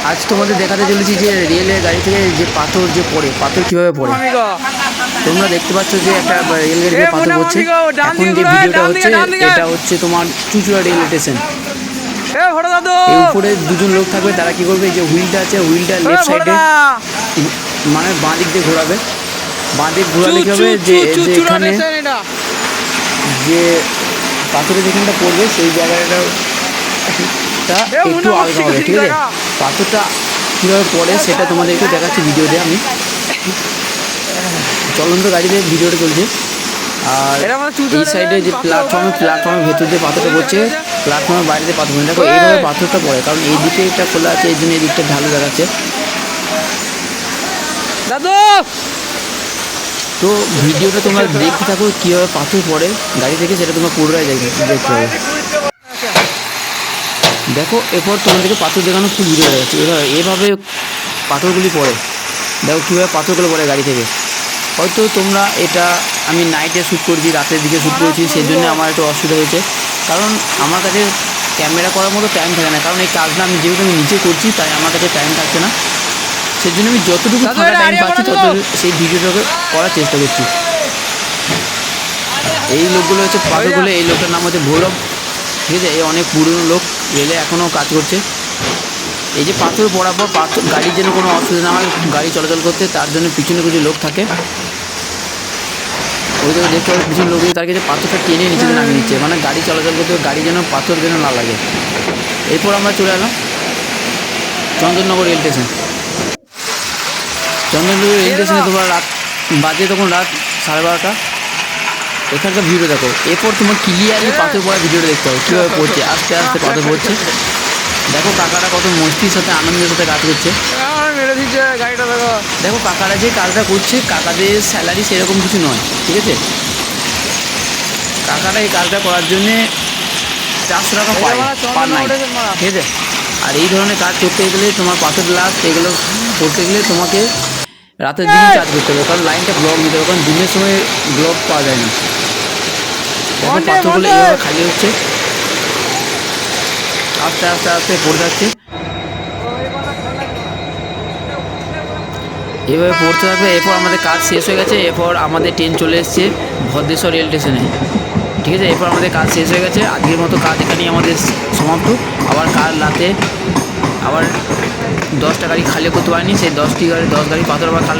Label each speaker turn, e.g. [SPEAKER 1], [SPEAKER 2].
[SPEAKER 1] আজ তোমাদের দেখাতে চলেছি যে রেলের গাড়ি থেকে যে পাথর যে পড়ে, পাথর কীভাবে পড়ে। তোমরা দেখতে পাচ্ছ যে একটা রেল গাড়ি থেকে পাথর পড়ছে। এখন যে ভিডিওটা হচ্ছে এটা হচ্ছে তোমার চুঁচুড়া রেল স্টেশন। এই উপরে দুজন লোক থাকবে, তারা কি করবে, যে হুইলটা আছে হুইলটা লেফট সাইডে মানে বাঁ দিক দিয়ে ঘোরাবে। বাঁ দিক ঘোরালে কী হবে, যে এখানে যে পাথরের যেখানটা পড়বে সেই জায়গাটা একটু আলাদা হবে, ঠিক আছে। পাথরটা কীভাবে পড়ে সেটা তোমাদেরকে দেখাচ্ছি ভিডিওতে। আমি চলন্ত গাড়িতে ভিডিওটা চলছে। আর এই সাইডে যে প্ল্যাটফর্মের ভেতর দিয়ে পাথরটা পড়ছে, প্ল্যাটফর্মের বাইরে দিয়ে পাথর পড়ে। দেখো এইভাবে পাথরটা পড়ে, কারণ এই দিকে একটা খোলা আছে, এই জন্য এই দিকটা ঢালু দেখাচ্ছে। তো ভিডিওটা তোমরা দেখতে থাকো কীভাবে পাথর পড়ে গাড়ি থেকে, সেটা তোমরা পুরোটাই দেখতে হবে। দেখো এরপর তোমাদেরকে পাথর দেখানো খুব ভিডিও দেখাচ্ছে। এভাবে পাথরগুলি পড়ে, দেখো কীভাবে পাথরগুলো পড়ে গাড়ি থেকে। হয়তো তোমরা এটা আমি নাইটে শ্যুট করেছি, রাতের দিকে শ্যুট করেছি, সেই জন্য আমার একটু অসুবিধা হয়েছে, কারণ আমার কাছে ক্যামেরা করার মতো টাইম থাকে না। কারণ এই কাজটা আমি যেহেতু আমি নিজে করছি, তাই আমার কাছে টাইম থাকছে না। সেই জন্য আমি যতটুকু ফাঁকা টাইম পাচ্ছি তত সেই ভিডিওটাকে করার চেষ্টা করছি। এই লোকগুলো হচ্ছে পাথরগুলো, এই লোকটার নাম হচ্ছে ভৈরব, ঠিক আছে। এই অনেক পুরনো লোক, রেলে এখনও কাজ করছে। এই যে পাথর পড়ার পর গাড়ির যেন কোনো অসুবিধা না হয় গাড়ি চলাচল করতে, তার জন্য পিছনে কিছু লোক থাকে। ওই জায়গায় দেখতে হবে পিছনে লোক তার কাছে পাথরটা টেনে নিচে নামিয়ে নিচ্ছে, মানে গাড়ি চলাচল করতে গাড়ি যেন পাথর যেন না লাগে। এরপর আমরা চলে এলাম Chandannagar rail station. Chandannagar rail স্টেশনে তোমরা রাত বাজে তখন রাত 12:30। এখানকার ভিডিও দেখো, এরপর তোমার ক্লিয়ারলি পাথর পড়া ভিডিওটা দেখতে হবে, কীভাবে পড়ছে, আস্তে আস্তে পাথর পড়ছে। দেখো কাকারা কত মস্তির সাথে আনন্দের সাথে কাজ করছে। দেখো কাকারা যে কাজটা করছে, কাকাদের স্যালারি সেরকম কিছু নয়, ঠিক আছে। কাকারা এই কাজটা করার জন্যে 400 টাকা পায় পার নাইট, ঠিক আছে। আর এই ধরনের কাজ করতে গেলে তোমার পাথর গ্লাস এগুলো করতে গেলে তোমাকে রাতের দিনই কাজ করতে হবে, কারণ লাইনটা ব্লক নিতে হবে, কারণ দিনের সময় ব্লক পাওয়া যায় না। দেখো পাথরগুলো এইভাবে খালি হচ্ছে, আস্তে আস্তে আস্তে পড়ে যাচ্ছে, এভাবে পড়তে থাকবে। এরপর আমাদের কাজ শেষ হয়ে গেছে, এরপর আমাদের ট্রেন চলে এসছে ভদ্রেশ্বর রেল স্টেশনে, ঠিক আছে। এরপর আমাদের কাজ শেষ হয়ে গেছে, আজকের মতো কাজ এখানেই আমাদের সমাপ্ত। আবার কাল রাতে আবার 10টা গাড়ি খালি করতে পারিনি, সেই 10 গাড়ি পাথর আবার কাল